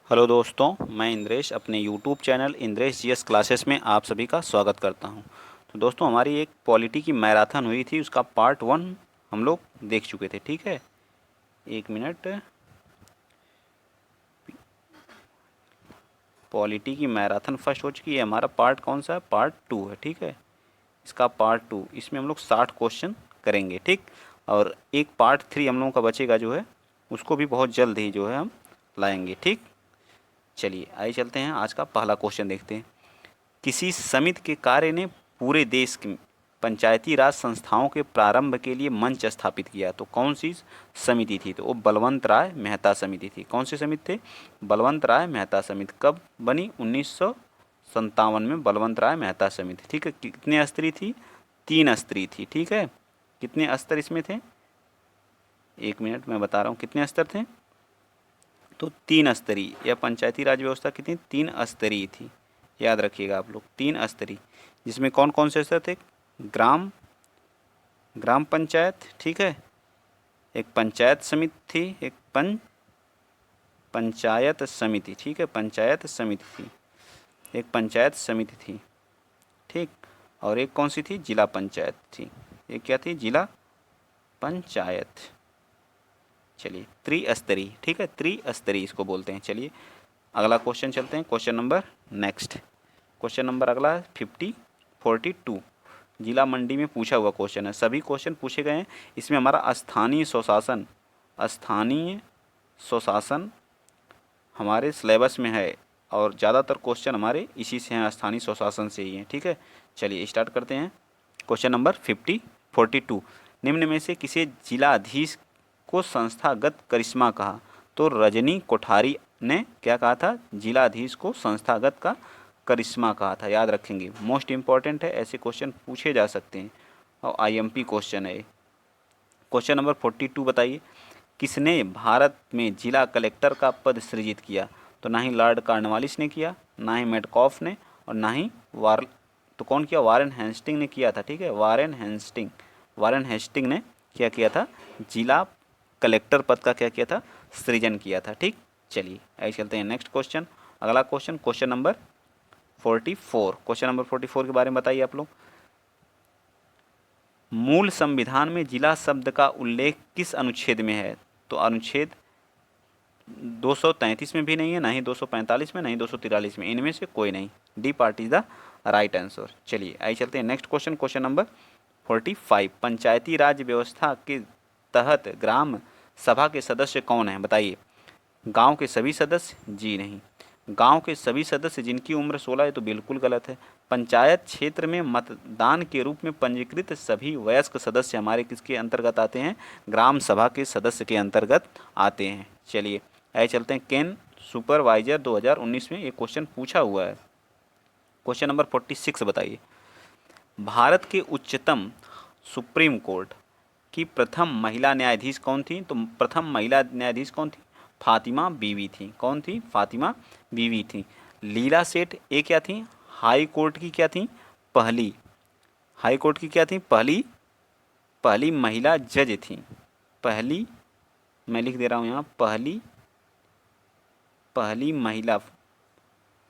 Hello दोस्तों, मैं इंद्रेश अपने YouTube channel Indresh GS classes में आप सभी का स्वागत करता हूं। तो दोस्तों, हमारी एक पॉलिटी की मैराथन हुई थी, उसका पार्ट 1 हम लोग देख चुके थे। ठीक है, एक मिनट। पॉलिटी की मैराथन फर्स्ट हो चुकी है। हमारा पार्ट कौन सा है? पार्ट 2 है। ठीक है, इसका पार्ट 2, इसमें हम लोग 60 क्वेश्चन करेंगे। ठीक, और एक पार्ट 3 हम लोगों का बचेगा जो है, उसको भी बहुत जल्द ही जो है हम लाएंगे। ठीक, चलिए आइए चलते हैं। आज का पहला क्वेश्चन देखते हैं। किसी समिति के कार्य ने पूरे देश की पंचायती राज संस्थाओं के प्रारंभ के लिए मंच स्थापित किया। तो कौन सी समिति थी? तो वो बलवंत राय मेहता समिति थी। कौन सी समिति थे? बलवंत राय मेहता समिति। कब बनी? 1957 में बलवंत राय मेहता समिति। ठीक है, कितने स्तरीय थी? 3 स्तरीय थी। ठीक है, कितने स्तर इसमें थे? एक मिनट, मैं बता रहा हूँ कितने स्तर थे। तो 3 स्तरीय। यह पंचायती राज व्यवस्था कितनी? 3 स्तरीय थी। याद रखिएगा आप लोग, 3 स्तरीय, जिसमें कौन कौन से स्तर थे? ग्राम ग्राम पंचायत, ठीक है, एक पंचायत समिति थी, एक पंचायत समिति। ठीक है, पंचायत समिति थी, एक पंचायत समिति थी। ठीक, और एक कौन सी थी? जिला पंचायत थी। एक क्या थी? जिला पंचायत। चलिए, त्रिस्तरीय। ठीक है, त्रिस्तरीय इसको बोलते हैं। चलिए अगला क्वेश्चन चलते हैं। Question number next, question number अगला है 42। जिला मंडी में पूछा हुआ क्वेश्चन है। सभी क्वेश्चन पूछे गए हैं। इसमें हमारा स्थानीय स्वशासन हमारे सिलेबस में है, और ज़्यादातर क्वेश्चन हमारे इसी से हैं, स्थानीय स्वशासन से ही हैं। ठीक है, चलिए स्टार्ट करते हैं। Question number 42। निम्न में से किसे जिलाधीश को संस्थागत करिश्मा कहा? तो रजनी कोठारी ने क्या कहा था? जिलाधीश को संस्थागत का करिश्मा कहा था। याद रखेंगे, मोस्ट इंपॉर्टेंट है, ऐसे क्वेश्चन पूछे जा सकते हैं और आईएमपी क्वेश्चन है। क्वेश्चन नंबर 42 बताइए, किसने भारत में जिला कलेक्टर का पद सृजित किया? तो ना ही लॉर्ड कॉर्नवालिस ने किया, ना ही मेडकॉफ ने, और ना ही तो कौन किया? वारेन हेस्टिंग ने किया था। ठीक है, वारेन हेस्टिंग ने क्या किया था? जिला कलेक्टर पद का क्या किया था? सृजन किया था। ठीक, चलिए आइए चलते हैं नेक्स्ट क्वेश्चन। अगला question, question number 44। Question number 44 के बारे में बताइए आप लोग। मूल संविधान में जिला शब्द का उल्लेख किस अनुच्छेद में है? तो अनुच्छेद 233 में भी नहीं है, ना ही 245 में, ना ही 243 में, इनमें से कोई नहीं। D part is the right answer. चलिए आइए चलते हैं नेक्स्ट क्वेश्चन। क्वेश्चन नंबर 45, पंचायती राज व्यवस्था के तहत ग्राम सभा के सदस्य कौन हैं? बताइए। गांव के सभी सदस्य? जी नहीं। गांव के सभी सदस्य जिनकी उम्र 16 है? तो बिल्कुल गलत है। पंचायत क्षेत्र में मतदान के रूप में पंजीकृत सभी वयस्क सदस्य हमारे किसके अंतर्गत आते हैं? ग्राम सभा के सदस्य के अंतर्गत आते हैं। चलिए आइए चलते हैं। केन सुपरवाइजर 2019 में एक क्वेश्चन पूछा हुआ है। क्वेश्चन नंबर 46 बताइए। भारत के उच्चतम सुप्रीम कोर्ट की प्रथम महिला न्यायाधीश कौन थी? तो प्रथम महिला न्यायाधीश कौन थी? फातिमा बीवी थी। कौन थी? फातिमा बीवी थी। लीला सेठ ये क्या थी? हाई कोर्ट की क्या थी? पहली हाई कोर्ट की क्या थी? पहली महिला जज थी। पहली, मैं लिख दे रहा हूँ यहाँ, पहली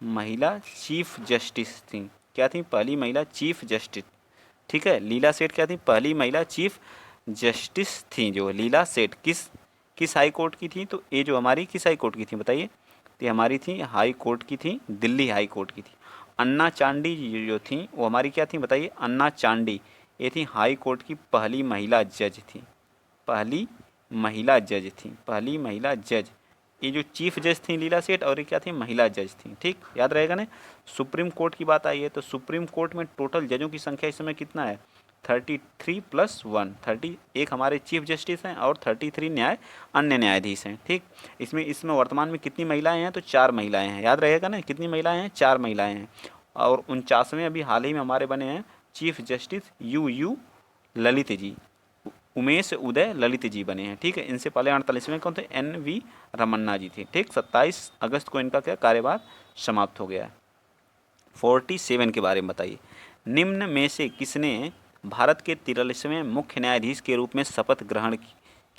महिला चीफ जस्टिस थी। क्या थी? पहली महिला चीफ जस्टिस। ठीक है, लीला सेठ क्या थी? पहली महिला चीफ जस्टिस थी। जो लीला सेठ किस हाई कोर्ट की थी? तो ये जो हमारी किस हाई कोर्ट की थी बताइए? तो ये हमारी थी हाई कोर्ट की थी, दिल्ली हाई कोर्ट की थी। अन्ना चांडी जो थी वो हमारी क्या थी बताइए? अन्ना चांडी ये थी हाई कोर्ट की पहली महिला जज थी। पहली महिला जज। ये जो चीफ जज थी लीला सेठ, और ये क्या थी? महिला जज थी। ठीक, याद रहेगा ना। सुप्रीम कोर्ट की बात आई है तो सुप्रीम कोर्ट में टोटल जजों की संख्या इस समय कितना है? 33 + 1, 30। एक हमारे चीफ जस्टिस हैं और 33 अन्य न्यायाधीश हैं। ठीक, इसमें वर्तमान में कितनी महिलाएं हैं? तो 4 महिलाएं हैं। याद रहेगा ना, कितनी महिलाएं हैं? 4 महिलाएं हैं। और 49वें अभी हाल ही में हमारे बने हैं chief justice U Lalit ji, Umesh उदय ललित जी बने हैं। ठीक है, इनसे पहले 48वें कौन थे? NV रमन्ना जी थे। ठीक, 27 अगस्त को इनका क्या कार्यभार समाप्त हो गया है। 47 के बारे में बताइए। निम्न में से किसने भारत के 43वें मुख्य न्यायाधीश के रूप में शपथ ग्रहण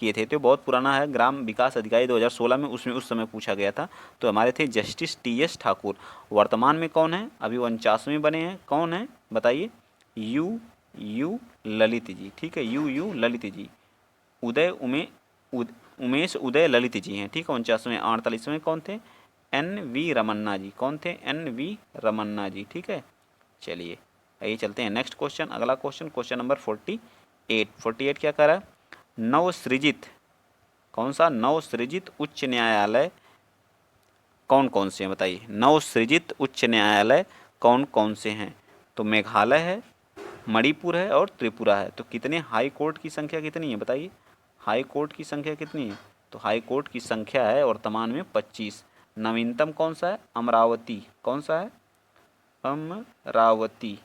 किए थे। तो बहुत पुराना है, ग्राम विकास अधिकारी 2016 में, उसमें उस समय पूछा गया था। तो हमारे थे जस्टिस टी.एस. ठाकुर। वर्तमान में कौन है, अभी 49वें बने हैं, कौन है बताइए, यू ललित जी। ठीक है, यू ललित जी। उमेश उदय ललित जी हैं। ठीक है, 49वें। 48वें कौन थे, एन.वी. रमन्ना जी। कौन थे, एन.वी. रमन्ना जी। ठीक है, चलिए आइए चलते हैं नेक्स्ट क्वेश्चन। अगला क्वेश्चन, क्वेश्चन नंबर 48 क्या कह रहा है, नवसृजित, कौन सा, नवसृजित उच्च न्यायालय कौन कौन से हैं बताइए, नवसृजित उच्च न्यायालय कौन कौन से हैं। तो मेघालय है, मणिपुर है और त्रिपुरा है। तो कितने हाई कोर्ट की संख्या कितनी है बताइए, हाई कोर्ट की संख्या कितनी है। तो हाई कोर्ट की संख्या है वर्तमान में 25। नवीनतम कौन सा है, अमरावती। कौन सा है, अमरावती।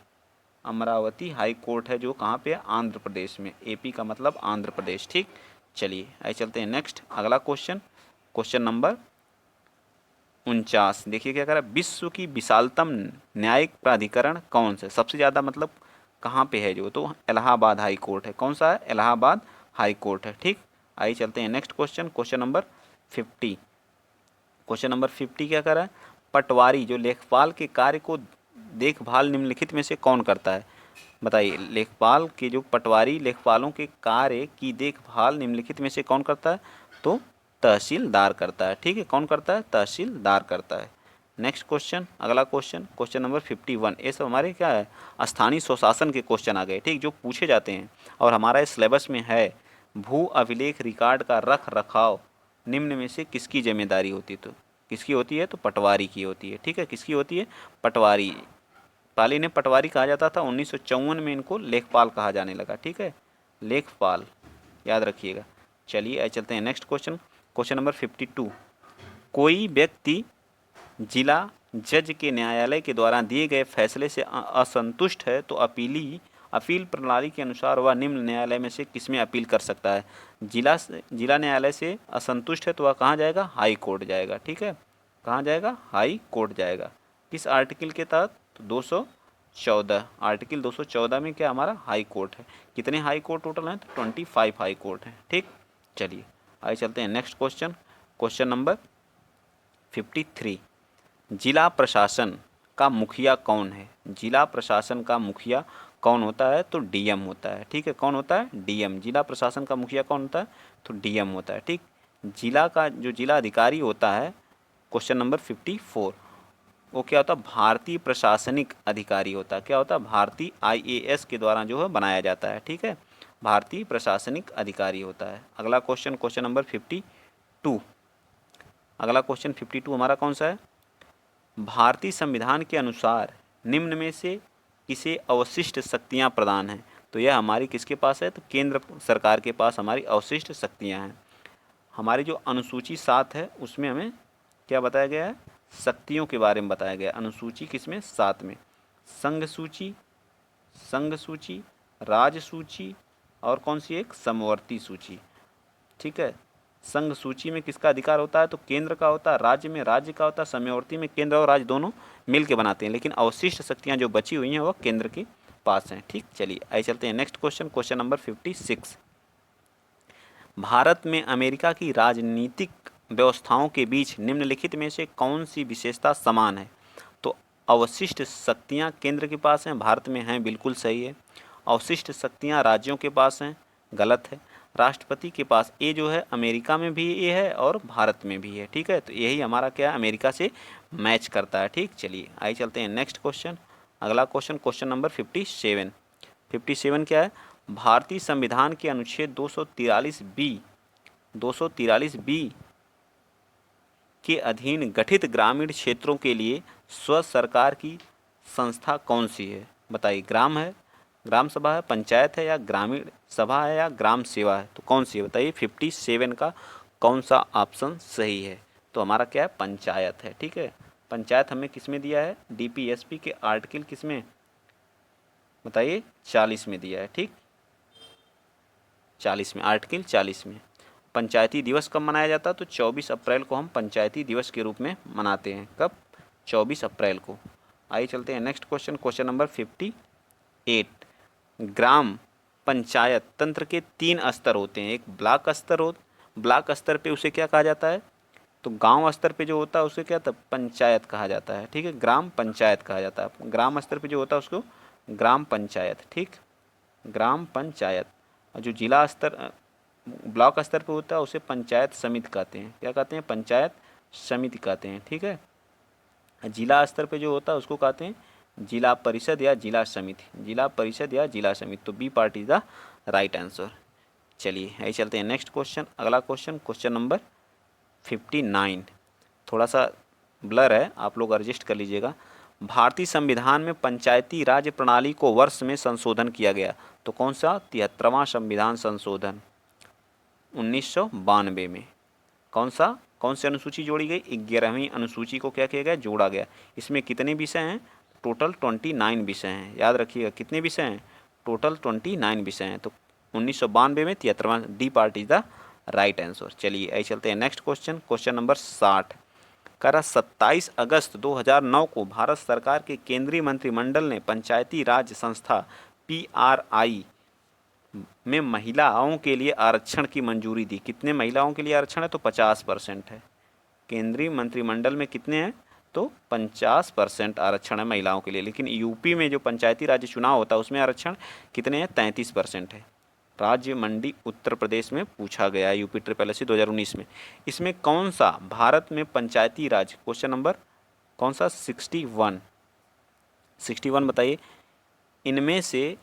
अमरावती हाई कोर्ट है, जो कहाँ पे है, आंध्र प्रदेश में। एपी का मतलब आंध्र प्रदेश। ठीक, चलिए आइए चलते हैं नेक्स्ट अगला क्वेश्चन, क्वेश्चन नंबर 49। देखिए क्या कह रहा है, विश्व की विशालतम न्यायिक प्राधिकरण कौन सा, सबसे ज़्यादा मतलब कहाँ पे है जो, तो इलाहाबाद हाई कोर्ट है। कौन सा है, इलाहाबाद हाई कोर्ट है। ठीक, आइए चलते हैं next question, question number 50। Question number 50 क्या कर रहा है, पटवारी जो लेखपाल के कार्य को देखभाल निम्नलिखित में से कौन करता है बताइए। लेखपाल के जो पटवारी लेखपालों के कार्य की देखभाल निम्नलिखित में से कौन करता है, तो तहसीलदार करता है। ठीक है, कौन करता है, तहसीलदार करता है। नेक्स्ट क्वेश्चन, अगला क्वेश्चन, क्वेश्चन नंबर 51। ये सब हमारे क्या है, स्थानीय स्वशासन के क्वेश्चन आ गए। ठीक, जो पूछे जाते हैं और हमारा इस सिलेबस में है। भू अभिलेख रिकॉर्ड का रख रखाव निम्न में से किसकी जिम्मेदारी होती है, तो किसकी होती है, तो पटवारी की होती है। ठीक है, किसकी होती है, पटवारी। पहले इन्हें पटवारी कहा जाता था, 1954 में इनको लेखपाल कहा जाने लगा। ठीक है, लेखपाल, याद रखिएगा। चलिए आइए चलते हैं नेक्स्ट क्वेश्चन, क्वेश्चन नंबर 52। कोई व्यक्ति जिला जज के न्यायालय के द्वारा दिए गए फैसले से असंतुष्ट है, तो अपील प्रणाली के अनुसार वह निम्न न्यायालय में से किसमें अपील कर सकता है। जिला न्यायालय से असंतुष्ट है तो वह कहाँ जाएगा, हाई कोर्ट जाएगा। ठीक है, कहाँ जाएगा, हाई कोर्ट जाएगा। किस आर्टिकल के तहत, तो 214, आर्टिकल 214 में क्या हमारा हाई कोर्ट है। कितने हाई कोर्ट टोटल हैं, तो 25 हाई कोर्ट हैं। ठीक, चलिए आइए चलते हैं नेक्स्ट क्वेश्चन, क्वेश्चन नंबर 53। जिला प्रशासन का मुखिया कौन है, जिला प्रशासन का मुखिया कौन होता है, तो डीएम होता है। ठीक है, कौन होता है, डीएम। जिला प्रशासन का मुखिया कौन होता है, तो डीएम होता है। ठीक, जिला का जो जिला अधिकारी होता है, क्वेश्चन नंबर 54, वो क्या होता है, भारतीय प्रशासनिक अधिकारी होता है। क्या होता है, भारतीय आईएएस के द्वारा जो है बनाया जाता है। ठीक है, भारतीय प्रशासनिक अधिकारी होता है। अगला क्वेश्चन, क्वेश्चन नंबर 52। अगला क्वेश्चन 52 हमारा कौन सा है, भारतीय संविधान के अनुसार निम्न में से किसे अवशिष्ट शक्तियां प्रदान हैं। तो यह हमारी किसके पास है, तो केंद्र सरकार के पास हमारी अवशिष्ट शक्तियां हैं। हमारी जो अनुसूची 7 है उसमें हमें क्या बताया गया है, शक्तियों के बारे में बताया गया। अनुसूची किसमें, 7 में। संघ सूची, राज सूची और कौन सी एक, समवर्ती सूची। ठीक है, संघ सूची में किसका अधिकार होता है, तो केंद्र का होता है। राज्य में राज्य का होता है। समवर्ती में केंद्र और राज्य दोनों मिल के बनाते हैं, लेकिन अवशिष्ट शक्तियां जो बची हुई हैं वह केंद्र के पास हैं। ठीक, चलिए आइए चलते हैं next question, question number 56। Bharat में अमेरिका की राजनीतिक व्यवस्थाओं के बीच निम्नलिखित में से कौन सी विशेषता समान है। तो अवशिष्ट शक्तियां केंद्र के पास हैं, भारत में हैं, बिल्कुल सही है। अवशिष्ट शक्तियां राज्यों के पास हैं, गलत है। राष्ट्रपति के पास ये जो है अमेरिका में भी ये है और भारत में भी है। ठीक है, तो यही हमारा क्या है, अमेरिका से मैच करता है। ठीक, चलिए आइए चलते हैं नेक्स्ट क्वेश्चन, अगला क्वेश्चन, क्वेश्चन नंबर 57। 57 क्या है, भारतीय संविधान के अनुच्छेद 243 बी के अधीन गठित ग्रामीण क्षेत्रों के लिए स्व सरकार की संस्था कौन सी है बताइए। ग्राम है, ग्राम सभा है, पंचायत है, या ग्रामीण सभा है, या ग्राम सेवा है, तो कौन सी है बताइए। 57 का कौन सा ऑप्शन सही है, तो हमारा क्या है, पंचायत है। ठीक है, पंचायत हमें किस में दिया है, डीपीएसपी के आर्टिकल किस में बताइए, 40 में दिया है। ठीक, 40 में, आर्टिकल 40 में। पंचायती दिवस कब मनाया जाता है, तो 24 अप्रैल को हम पंचायती दिवस के रूप में मनाते हैं। कब, 24 अप्रैल को। आइए चलते हैं नेक्स्ट क्वेश्चन, क्वेश्चन नंबर 58। ग्राम पंचायत तंत्र के 3 स्तर होते हैं। एक ब्लॉक स्तर पे उसे क्या कहा जाता है, तो गांव स्तर पे जो होता है उसे क्या पंचायत कहा जाता है। ठीक है, ग्राम पंचायत कहा जाता है। ग्राम स्तर पे जो होता है उसको ग्राम पंचायत, ठीक, ग्राम पंचायत। और जो जिला स्तर ब्लॉक स्तर पे होता है उसे पंचायत समिति कहते हैं। क्या कहते हैं, पंचायत समिति कहते हैं। ठीक है, जिला स्तर पे जो होता है उसको कहते हैं जिला परिषद या जिला समिति, जिला परिषद या जिला समिति। तो B part is the right answer. चलिए यही चलते हैं नेक्स्ट क्वेश्चन। अगला क्वेश्चन, क्वेश्चन नंबर 59। थोड़ा सा ब्लर है, आप लोग एडजस्ट कर लीजिएगा। भारतीय संविधान में पंचायती राज प्रणाली को वर्ष में संशोधन किया गया, तो कौन सा, 73वां संविधान संशोधन 1992 में। कौन सी अनुसूची जोड़ी गई, 11वीं अनुसूची को क्या किया गया, जोड़ा गया। इसमें कितने विषय हैं, टोटल 29 विषय हैं। याद रखिएगा कितने विषय हैं, टोटल 29 विषय हैं। तो 1992 में 73वां, D part is the right answer. चलिए आई चलते हैं नेक्स्ट क्वेश्चन, क्वेश्चन नंबर 60। करा 27 अगस्त 2009 को भारत सरकार के केंद्रीय मंत्रिमंडल ने पंचायती राज संस्था PRI में महिलाओं के लिए आरक्षण की मंजूरी दी। कितने महिलाओं के लिए आरक्षण है, तो 50% है। केंद्रीय मंत्रिमंडल में कितने हैं, तो 50% आरक्षण है महिलाओं के लिए। लेकिन यूपी में जो पंचायती राज चुनाव होता है उसमें आरक्षण कितने हैं, 33% है। राज्य मंडी उत्तर प्रदेश में पूछा गया है, यूपी SSC 2019 में। इसमें कौन सा भारत में पंचायती राज, क्वेश्चन नंबर कौन सा, 61 बताइए, इनमें से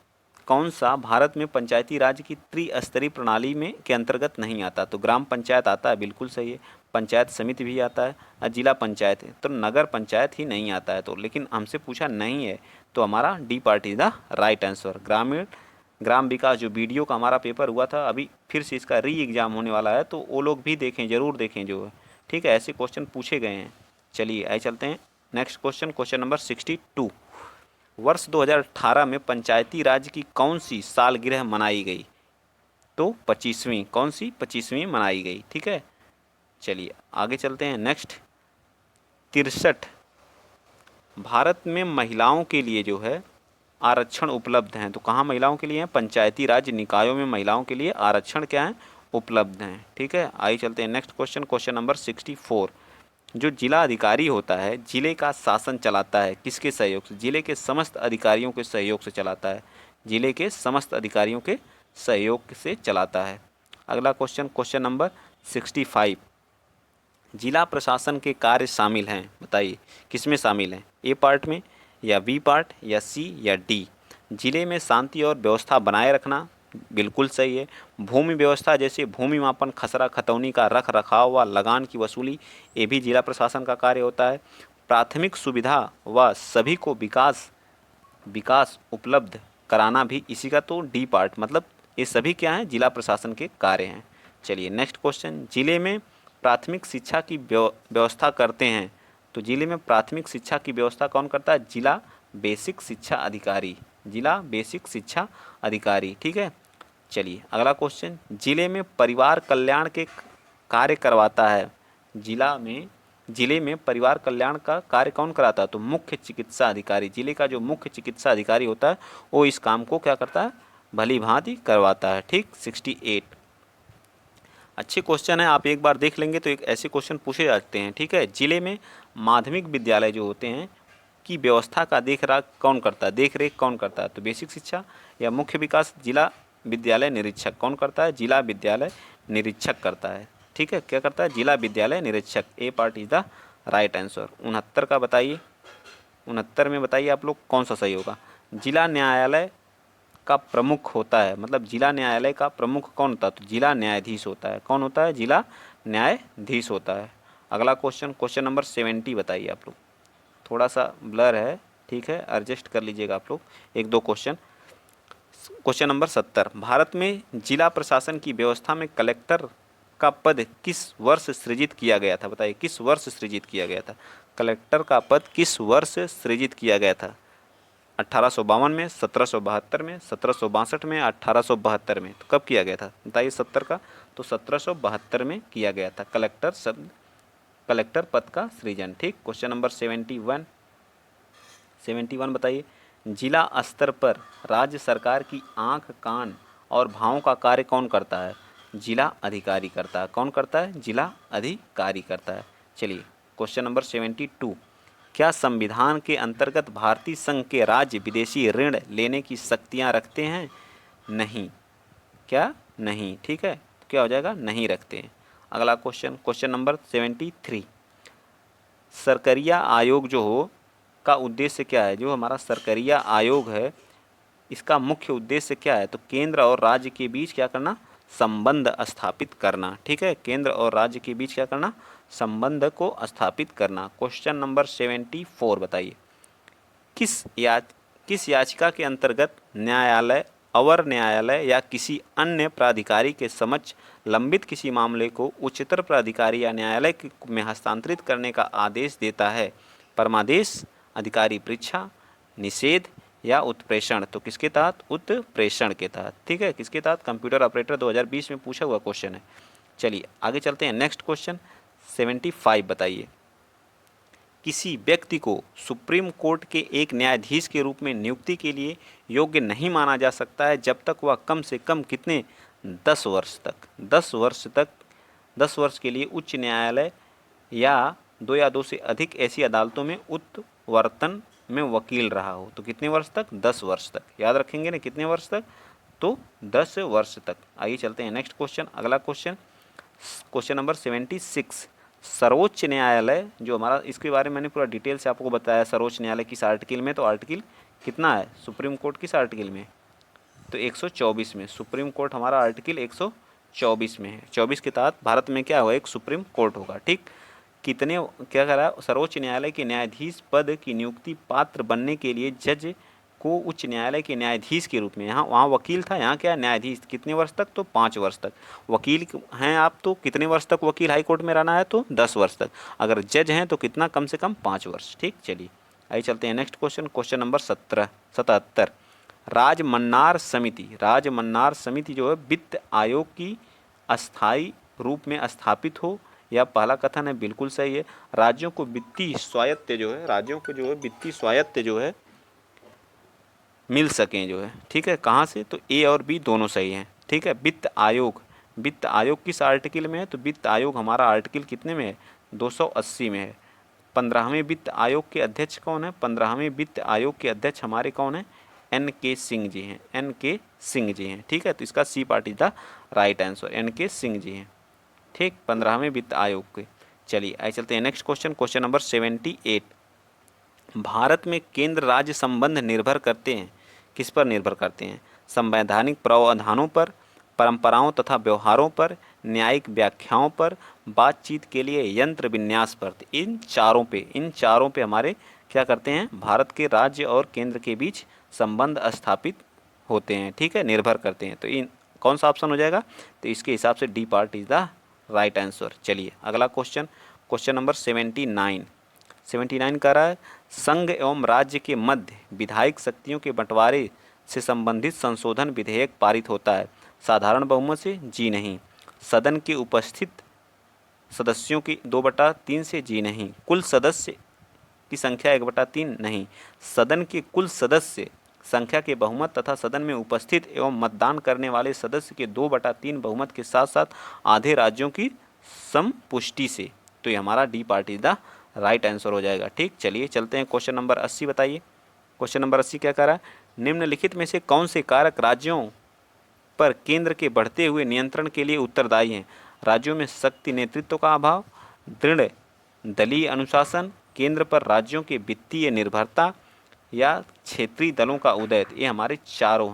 कौन सा भारत में पंचायती राज की त्रिस्तरीय प्रणाली में के अंतर्गत नहीं आता। तो ग्राम पंचायत आता है, बिल्कुल सही है। पंचायत समिति भी आता है और जिला पंचायत है, तो नगर पंचायत ही नहीं आता है। तो लेकिन हमसे पूछा नहीं है, तो हमारा D part is the right answer. ग्राम विकास जो वीडियो का हमारा पेपर हुआ था, अभी फिर से इसका री एग्ज़ाम होने वाला है, तो वो लोग भी देखें, ज़रूर देखें जो है। ठीक है, ऐसे क्वेश्चन पूछे गए हैं। चलिए आइए चलते हैं नेक्स्ट क्वेश्चन, क्वेश्चन नंबर 62। वर्ष 2018 में पंचायती राज की कौन सी सालगिरह मनाई गई, तो 25वीं, कौन सी, 25वीं मनाई गई। ठीक है, चलिए आगे चलते हैं नेक्स्ट। 63 भारत में महिलाओं के लिए जो है आरक्षण उपलब्ध हैं, तो कहाँ महिलाओं के लिए हैं, पंचायती राज निकायों में महिलाओं के लिए आरक्षण क्या है, उपलब्ध हैं। ठीक है, आइए चलते हैं नेक्स्ट क्वेश्चन, क्वेश्चन नंबर 64। जो जिला अधिकारी होता है, जिले का शासन चलाता है किसके सहयोग से, जिले के समस्त अधिकारियों के सहयोग से चलाता है, जिले के समस्त अधिकारियों के सहयोग से चलाता है। अगला क्वेश्चन, क्वेश्चन नंबर 65। जिला प्रशासन के कार्य शामिल हैं, बताइए किस में शामिल हैं, ए पार्ट में या बी पार्ट या सी या डी। जिले में शांति और व्यवस्था बनाए रखना, बिल्कुल सही है। भूमि व्यवस्था जैसे भूमि मापन, खसरा खतौनी का रख रखाव व लगान की वसूली, ये भी जिला प्रशासन का कार्य होता है। प्राथमिक सुविधा व सभी को विकास उपलब्ध कराना भी इसी का तो डी पार्ट, मतलब ये सभी क्या हैं, जिला प्रशासन के कार्य हैं। चलिए नेक्स्ट क्वेश्चन। जिले में प्राथमिक शिक्षा की व्यवस्था करते हैं, तो जिले में प्राथमिक शिक्षा की व्यवस्था कौन करता है, जिला बेसिक शिक्षा अधिकारी, जिला बेसिक शिक्षा अधिकारी। ठीक है, चलिए अगला क्वेश्चन। जिले में परिवार कल्याण के कार्य करवाता है, जिले में परिवार कल्याण का कार्य कौन कराता है, तो मुख्य चिकित्सा अधिकारी। जिले का जो मुख्य चिकित्सा अधिकारी होता है वो इस काम को क्या करता है, भली भांति करवाता है। ठीक, 68 अच्छे क्वेश्चन है, आप एक बार देख लेंगे तो एक ऐसे क्वेश्चन पूछे जाते हैं। ठीक है, जिले में माध्यमिक विद्यालय जो होते हैं की व्यवस्था का देख रेख कौन करता है, तो बेसिक शिक्षा या मुख्य विकास, जिला विद्यालय निरीक्षक कौन करता है, जिला विद्यालय निरीक्षक करता है। ठीक है, क्या करता है, जिला विद्यालय निरीक्षक। A part is the right answer. 69 का बताइए, 69 में बताइए आप लोग कौन सा सही होगा। जिला न्यायालय का प्रमुख होता है, मतलब जिला न्यायालय का प्रमुख कौन होता है, तो जिला न्यायाधीश होता है। कौन होता है, जिला न्यायाधीश होता है। अगला क्वेश्चन, क्वेश्चन नंबर 70 बताइए आप लोग। थोड़ा सा ब्लर है, ठीक है, एडजस्ट कर लीजिएगा आप लोग, एक दो क्वेश्चन। Question number 70। भारत में जिला प्रशासन की व्यवस्था में कलेक्टर का पद किस वर्ष सृजित किया गया था, बताइए किस वर्ष सृजित किया गया था, कलेक्टर का पद किस वर्ष सृजित किया गया था। 1852 में, 1772 में, 1762 में, 1872 में। तो कब किया गया था बताइए 70 का, तो 1772 में किया गया था कलेक्टर पद का सृजन। ठीक, क्वेश्चन नंबर 71 बताइए। जिला स्तर पर राज्य सरकार की आँख कान और भावों का कार्य कौन करता है? जिला अधिकारी करता है। कौन करता है? जिला अधिकारी करता है। चलिए क्वेश्चन नंबर 72, क्या संविधान के अंतर्गत भारतीय संघ के राज्य विदेशी ऋण लेने की शक्तियां रखते हैं? नहीं। क्या? नहीं। ठीक है, तो क्या हो जाएगा? नहीं रखते हैं। अगला क्वेश्चन, क्वेश्चन नंबर 73, सरकरिया आयोग जो हो का उद्देश्य क्या है? जो हमारा सरकरिया आयोग है इसका मुख्य उद्देश्य क्या है? तो केंद्र और राज्य के बीच क्या करना? संबंध स्थापित करना। ठीक है, केंद्र और राज्य के बीच क्या करना? संबंध को स्थापित करना। क्वेश्चन नंबर 74 बताइए, किस याचिका के अंतर्गत न्यायालय, अवर न्यायालय या किसी अन्य प्राधिकारी के समक्ष लंबित किसी मामले को उच्चतर प्राधिकारी या न्यायालय में हस्तांतरित करने का आदेश देता है? परमादेश, अधिकारी परीक्षा, निषेध या उत्प्रेषण? तो किसके तहत? उत्प्रेषण के तहत। ठीक है, किसके तहत? कंप्यूटर ऑपरेटर 2020 में पूछा हुआ क्वेश्चन है। चलिए आगे चलते हैं। नेक्स्ट क्वेश्चन 75 बताइए, किसी व्यक्ति को सुप्रीम कोर्ट के एक न्यायाधीश के रूप में नियुक्ति के लिए योग्य नहीं माना जा सकता है जब तक वह कम से कम कितने? 10 वर्ष तक 10 वर्ष के लिए उच्च न्यायालय या 2 या 2 से अधिक ऐसी अदालतों में उत्वर्तन में वकील रहा हो। तो कितने वर्ष तक? 10 वर्ष तक। याद रखेंगे ना, कितने वर्ष तक? तो 10 वर्ष तक। आइए चलते हैं नेक्स्ट क्वेश्चन। अगला क्वेश्चन, क्वेश्चन नंबर 76, सर्वोच्च न्यायालय जो हमारा, इसके बारे में मैंने पूरा डिटेल से आपको बताया। सर्वोच्च न्यायालय किस आर्टिकल में? तो आर्टिकल कितना है? सुप्रीम कोर्ट किस आर्टिकल में? तो 124 में। सुप्रीम कोर्ट हमारा आर्टिकल 124 में है। 24 के तहत भारत में क्या होगा? एक सुप्रीम कोर्ट होगा। ठीक, कितने क्या करा? सर्वोच्च न्यायालय के न्यायाधीश पद की नियुक्ति पात्र बनने के लिए जज को उच्च न्यायालय के न्यायाधीश के रूप में, यहाँ वहाँ वकील था, यहाँ क्या? न्यायाधीश। कितने वर्ष तक? तो 5 वर्ष तक। वकील हैं आप तो कितने वर्ष तक वकील हाई कोर्ट में रहना है? तो 10 वर्ष तक। अगर जज हैं तो कितना? कम से कम 5 वर्ष। ठीक, चलिए आइए चलते हैं next question, question number 77, Rajamannar समिति जो है वित्त आयोग की अस्थायी रूप में स्थापित हो? या पहला कथन है बिल्कुल सही है, राज्यों को वित्तीय स्वायत्त जो है मिल सकें जो है। ठीक है, कहाँ से? तो ए और बी दोनों सही हैं। ठीक है, वित्त आयोग किस आर्टिकल में है? तो वित्त आयोग हमारा आर्टिकल कितने में है? 280 में है। 15वें वित्त आयोग के अध्यक्ष कौन है? 15वें वित्त आयोग के अध्यक्ष हमारे कौन है? NK सिंह जी हैं। ठीक है, तो इसका C part is the right answer, NK Singh ji हैं। ठीक, 15वें वित्त आयोग के। चलिए आइए चलते हैं next question, question number 78, Bharat में केंद्र राज्य संबंध निर्भर करते हैं, किस पर निर्भर करते हैं? संवैधानिक प्रावधानों पर, परंपराओं तथा व्यवहारों पर, न्यायिक व्याख्याओं पर, बातचीत के लिए यंत्र विन्यास पर। इन चारों पे हमारे क्या करते हैं? भारत के राज्य और केंद्र के बीच संबंध स्थापित होते हैं। ठीक है, निर्भर करते हैं। तो इन कौन सा ऑप्शन हो जाएगा? तो इसके हिसाब से D part is the right answer. चलिए अगला क्वेश्चन, क्वेश्चन नंबर 79 कह रहा है, संघ एवं राज्य के मध्य विधायिक शक्तियों के बंटवारे से संबंधित संशोधन विधेयक पारित होता है साधारण बहुमत से? जी नहीं। सदन के उपस्थित सदस्यों की 2/3 से? जी नहीं। कुल सदस्य की संख्या 1/3? नहीं। सदन के कुल सदस्य संख्या के बहुमत तथा सदन में उपस्थित एवं मतदान करने वाले सदस्य के 2/3 बहुमत के साथ साथ आधे राज्यों की संपुष्टि से। तो ये हमारा D part is the right answer हो जाएगा। ठीक, चलिए चलते हैं क्वेश्चन नंबर 80 बताइए। क्वेश्चन नंबर 80 क्या कह रहा है? निम्नलिखित में से कौन से कारक राज्यों पर केंद्र के बढ़ते हुए नियंत्रण के लिए उत्तरदायी हैं? राज्यों में शक्ति नेतृत्व का अभाव, दृढ़ दलीय अनुशासन, केंद्र पर राज्यों के वित्तीय निर्भरता या क्षेत्रीय दलों का उदय। ये हमारे चारों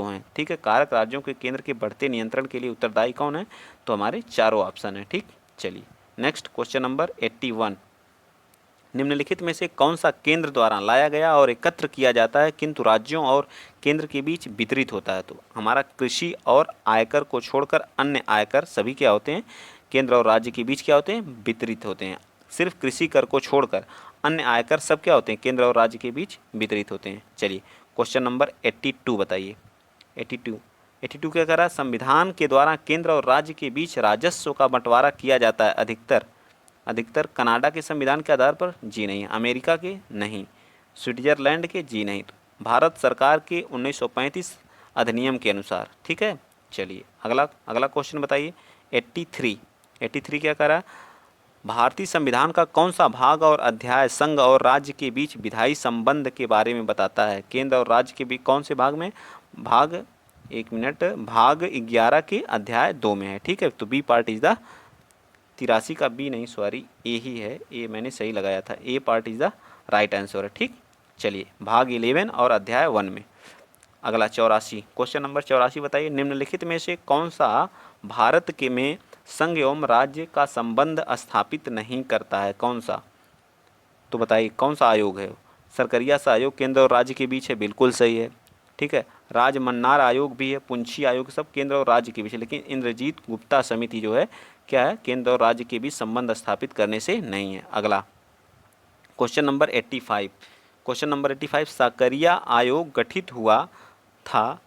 हैं। ठीक है, कारक राज्यों के केंद्र के बढ़ते नियंत्रण के लिए उत्तरदायी कौन है? तो हमारे चारों ऑप्शन है। ठीक, चलिए नेक्स्ट क्वेश्चन नंबर 81, निम्नलिखित में से कौन सा केंद्र द्वारा लाया गया और एकत्र किया जाता है किंतु राज्यों और केंद्र के बीच वितरित होता है? तो हमारा कृषि और आयकर को छोड़कर अन्य आयकर सभी क्या होते हैं? केंद्र और राज्य के बीच क्या होते हैं? वितरित होते हैं। सिर्फ कृषि कर को छोड़कर अन्य आयकर सब क्या होते हैं? केंद्र और राज्य के बीच वितरित होते हैं। चलिए क्वेश्चन नंबर 82 बताइए। 82 क्या कह रहा है? संविधान के द्वारा केंद्र और राज्य के बीच राजस्व का बंटवारा किया जाता है अधिकतर कनाडा के संविधान के आधार पर? जी नहीं। अमेरिका के? नहीं। स्विट्जरलैंड के? जी नहीं। तो भारत सरकार के 1935 अधिनियम के अनुसार। ठीक है, चलिए अगला अगला क्वेश्चन बताइए। 83 क्या कह रहा है? भारतीय संविधान का कौन सा भाग और अध्याय संघ और राज्य के बीच विधायी संबंध के बारे में बताता है? केंद्र और राज्य के बीच कौन से भाग में? भाग 11 के अध्याय 2 में है। ठीक है, तो बी पार्ट इज द 83 का बी नहीं, सॉरी ए ही है, ए मैंने सही लगाया था, A part is the right answer है। ठीक, चलिए भाग 11 और अध्याय 1 में। अगला 84 क्वेश्चन नंबर 84 बताइए, निम्नलिखित में से कौन सा भारत के में संघ एवं राज्य का संबंध स्थापित नहीं करता है? कौन सा? तो बताइए कौन सा आयोग है? सरकरिया सा आयोग केंद्र और राज्य के बीच है, बिल्कुल सही है। ठीक है, राजमन्नार आयोग भी है, पुंछी आयोग, सब केंद्र और राज्य के बीच है, लेकिन इंद्रजीत गुप्ता समिति जो है क्या है? केंद्र और राज्य के बीच संबंध स्थापित करने से नहीं है। अगला क्वेश्चन नंबर 85 सरकरिया आयोग गठित हुआ था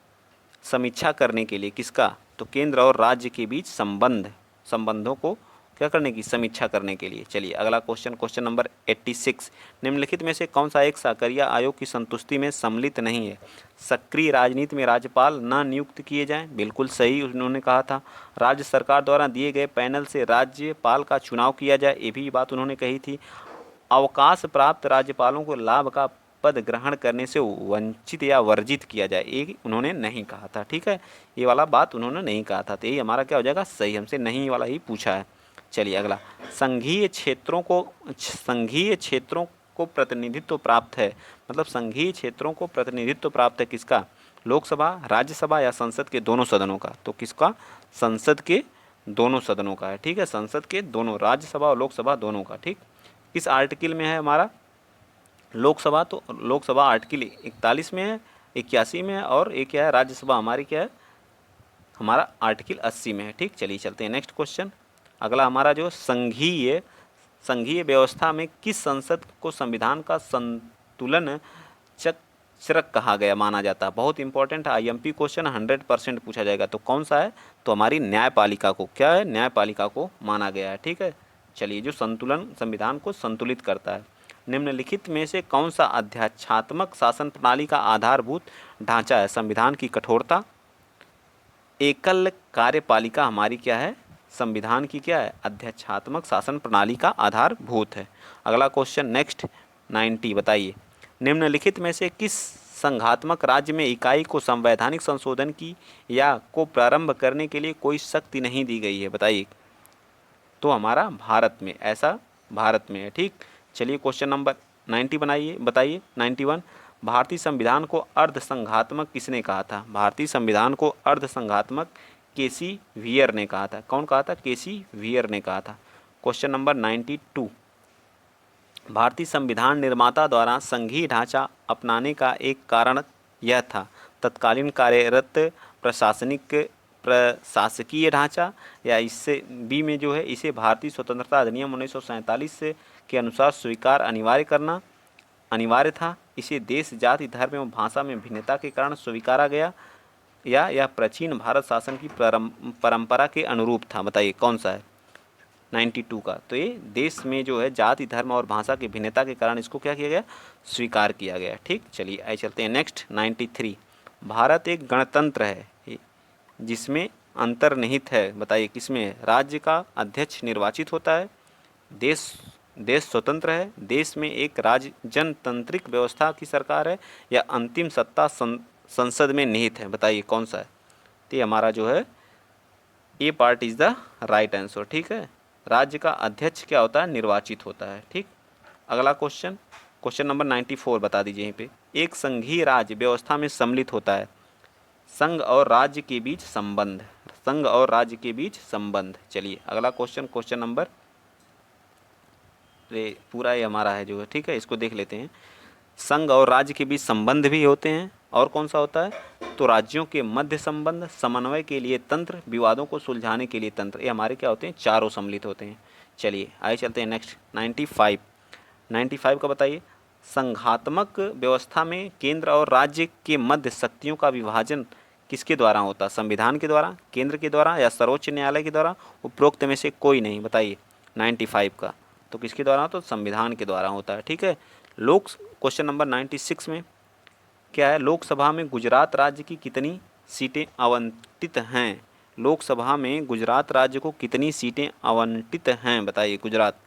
समीक्षा करने के लिए, किसका? तो केंद्र और राज्य के बीच संबंधों को क्या करने की? समीक्षा करने के लिए। चलिए अगला क्वेश्चन नंबर 86, निम्नलिखित में से कौन सा एक सरकरिया आयोग की संतुष्टि में सम्मिलित नहीं है? सक्रिय राजनीति में राज्यपाल न नियुक्त किए जाएं, बिल्कुल सही उन्होंने कहा था। राज्य सरकार द्वारा दिए गए पैनल से राज्यपाल का चुनाव किया जाए, ये भी बात उन्होंने कही थी। अवकाश प्राप्त राज्यपालों को लाभ का पद ग्रहण करने से वंचित या वर्जित किया जाए, ये उन्होंने नहीं कहा था। ठीक है, ये वाला बात उन्होंने नहीं कहा था, तो ये हमारा क्या हो जाएगा? सही, हमसे नहीं वाला ही पूछा है। चलिए अगला, संघीय क्षेत्रों को प्रतिनिधित्व प्राप्त है, मतलब संघीय क्षेत्रों को प्रतिनिधित्व प्राप्त है किसका? लोकसभा, राज्यसभा या संसद के दोनों सदनों का? तो किसका? संसद के दोनों सदनों का है। ठीक है, संसद के दोनों, राज्यसभा और लोकसभा दोनों का। ठीक, किस आर्टिकल में है हमारा? लोकसभा, तो लोकसभा आर्टिकल 41 में है, 81 में है, और एक क्या है? राज्यसभा हमारी क्या है? हमारा आर्टिकल 80 में है। ठीक, चलिए चलते हैं नेक्स्ट क्वेश्चन। अगला हमारा जो संघीय व्यवस्था में किस संसद को संविधान का संतुलन चरक कहा गया माना जाता है? बहुत इंपॉर्टेंट है, आईएमपी क्वेश्चन 100% पूछा जाएगा। तो कौन सा है? तो हमारी न्यायपालिका को, क्या है? न्यायपालिका को माना गया है। ठीक है, चलिए जो संविधान को संतुलित करता है। निम्नलिखित में से कौन सा अध्यात्मात्मक शासन प्रणाली का आधारभूत ढांचा है? संविधान की कठोरता, एकल कार्यपालिका हमारी क्या है? संविधान की क्या है? अध्यात्मात्मक शासन प्रणाली का आधारभूत है। अगला क्वेश्चन नेक्स्ट 90 बताइए, निम्नलिखित में से किस संघात्मक राज्य में इकाई को संवैधानिक संशोधन की या को प्रारंभ करने के लिए कोई शक्ति नहीं दी गई है? बताइए। तो हमारा भारत में, ऐसा भारत में है। ठीक, चलिए क्वेश्चन नंबर 90 बताइए 91, भारतीय संविधान को अर्ध संघात्मक किसने कहा था? भारतीय संविधान को अर्ध संघात्मक केसी वियर ने कहा था। कौन कहा था? केसी वियर ने कहा था। क्वेश्चन नंबर 92, भारतीय संविधान निर्माता द्वारा संघीय ढांचा अपनाने का एक कारण यह था, तत्कालीन कार्यरत प्रशासकीय ढांचा, या इससे बी में जो है इसे भारतीय स्वतंत्रता अधिनियम 1947 के अनुसार स्वीकार अनिवार्य था, इसे देश, जाति, धर्म एवं भाषा में भिन्नता के कारण स्वीकारा गया, या यह प्राचीन भारत शासन की परंपरा के अनुरूप था? बताइए कौन सा है 92 का? तो ये देश में जो है जाति, धर्म और भाषा की भिन्नता के कारण इसको क्या किया गया? स्वीकार किया गया। ठीक, चलिए आइए चलते हैं नेक्स्ट 93, भारत एक गणतंत्र है जिसमें अंतर्निहित है, बताइए किसमें? राज्य का अध्यक्ष निर्वाचित होता है, देश स्वतंत्र है, देश में एक जनतांत्रिक व्यवस्था की सरकार है, या अंतिम सत्ता संसद में निहित है? बताइए कौन सा है? तो ये हमारा जो है A part is the right answer. ठीक है, राज्य का अध्यक्ष क्या होता है? निर्वाचित होता है। ठीक, अगला क्वेश्चन नंबर 94 बता दीजिए यहीं पे, एक संघीय राज्य व्यवस्था में सम्मिलित होता है संघ और राज्य के बीच संबंध, संघ और राज्य के बीच संबंध। चलिए अगला क्वेश्चन नंबर, पूरा ये हमारा है जो है। ठीक है, इसको देख लेते हैं। संघ और राज्य के बीच संबंध भी होते हैं, और कौन सा होता है? तो राज्यों के मध्य संबंध, समन्वय के लिए तंत्र, विवादों को सुलझाने के लिए तंत्र, ये हमारे क्या होते हैं? चारों सम्मिलित होते हैं। चलिए आइए चलते हैं नेक्स्ट 95 का बताइए, संघात्मक व्यवस्था में केंद्र और राज्य के मध्य शक्तियों का विभाजन किसके द्वारा होता है? संविधान के द्वारा, केंद्र के द्वारा, या सर्वोच्च न्यायालय के द्वारा? उपरोक्त में से कोई नहीं। बताइए 95 का तो किसके द्वारा? तो संविधान के द्वारा होता है। ठीक है, क्वेश्चन नंबर 96 में क्या है? लोकसभा में गुजरात राज्य की कितनी सीटें आवंटित हैं? लोकसभा में गुजरात राज्य को कितनी सीटें आवंटित हैं बताइए। गुजरात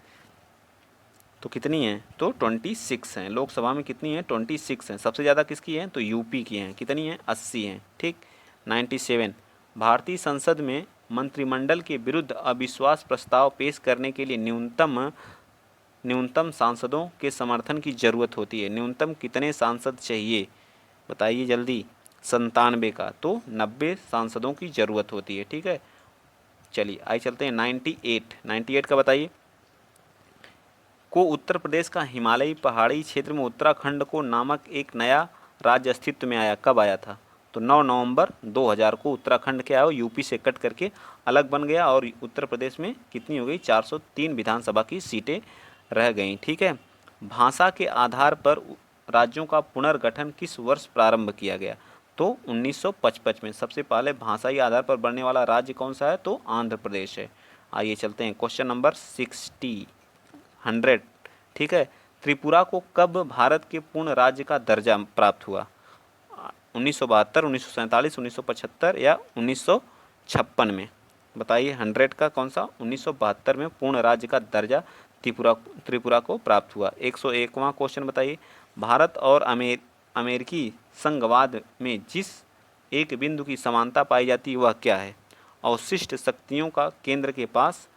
तो कितनी हैं? तो 26 हैं। लोकसभा में कितनी हैं? 26 हैं। सबसे ज़्यादा किसकी हैं? तो यूपी की हैं। कितनी हैं? 80 हैं। ठीक। 97 भारतीय संसद में मंत्रिमंडल के विरुद्ध अविश्वास प्रस्ताव पेश करने के लिए न्यूनतम सांसदों के समर्थन की जरूरत होती है। न्यूनतम कितने सांसद चाहिए बताइए जल्दी। 97 का, तो 90 सांसदों की ज़रूरत होती है। ठीक है, चलिए आइए चलते हैं 98 का बताइए। को उत्तर प्रदेश का हिमालयी पहाड़ी क्षेत्र में उत्तराखंड को नामक एक नया राज्य अस्तित्व में आया। कब आया था? तो 9 नवंबर 2000 को उत्तराखंड के आया, यूपी से कट करके अलग बन गया और उत्तर प्रदेश में कितनी हो गई? 403 विधानसभा की सीटें रह गई। ठीक है। भाषा के आधार पर राज्यों का पुनर्गठन किस वर्ष प्रारंभ किया गया? तो 1955 में। सबसे पहले भाषाई आधार पर बनने वाला राज्य कौन सा है? तो आंध्र प्रदेश है। आइए चलते हैं क्वेश्चन नंबर 100। ठीक है। त्रिपुरा को कब भारत के पूर्ण राज्य का दर्जा प्राप्त हुआ? 1972, 1947, 1975 या 1956 में? बताइए 100 का कौन सा? 1972 में पूर्ण राज्य का दर्जा त्रिपुरा को प्राप्त हुआ। 101वां क्वेश्चन बताइए। भारत और अमेरिकी संघवाद में जिस एक बिंदु की समानता पाई जाती है वह क्या है? अवशिष्ट शक्तियों का केंद्र के पास,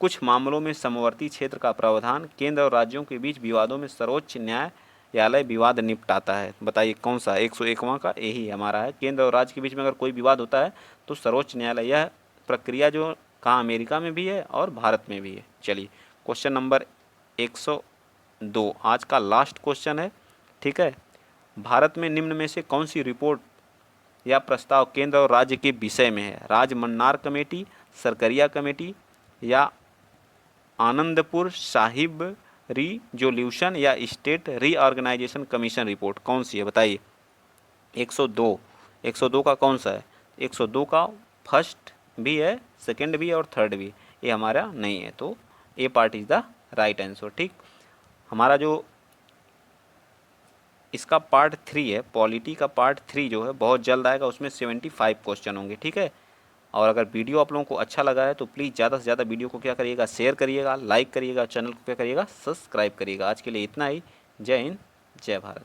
कुछ मामलों में समवर्ती क्षेत्र का प्रावधान, केंद्र और राज्यों के बीच विवादों में सर्वोच्च न्यायालय विवाद निपटाता है। बताइए कौन सा? 101वां का यही हमारा है। केंद्र और राज्य के बीच में अगर कोई विवाद होता है तो सर्वोच्च न्यायालय। यह प्रक्रिया जो कहाँ अमेरिका में भी है और भारत में भी है। चलिए क्वेश्चन नंबर 102 आज का लास्ट क्वेश्चन है। ठीक है। भारत में निम्न में से कौन सी रिपोर्ट या प्रस्ताव केंद्र और राज्य के विषय में है? राजमन्नार कमेटी, सरकरिया कमेटी या आनंदपुर साहिब रिजोल्यूशन या स्टेट रीऑर्गेनाइजेशन कमीशन रिपोर्ट? कौन सी है बताइए। 102 का कौन सा है? 102 का फर्स्ट भी है, सेकंड भी है और थर्ड भी। ये हमारा नहीं है, तो A part is the right answer. ठीक। हमारा जो इसका पार्ट 3 है, पॉलिटी का पार्ट 3 जो है बहुत जल्द आएगा। उसमें 75 क्वेश्चन होंगे। ठीक है। और अगर वीडियो आप लोगों को अच्छा लगा है तो प्लीज़ ज़्यादा से ज़्यादा वीडियो को क्या करिएगा? शेयर करिएगा, लाइक करिएगा, चैनल को क्या करिएगा? सब्सक्राइब करिएगा। आज के लिए इतना ही। जय हिंद, जय भारत।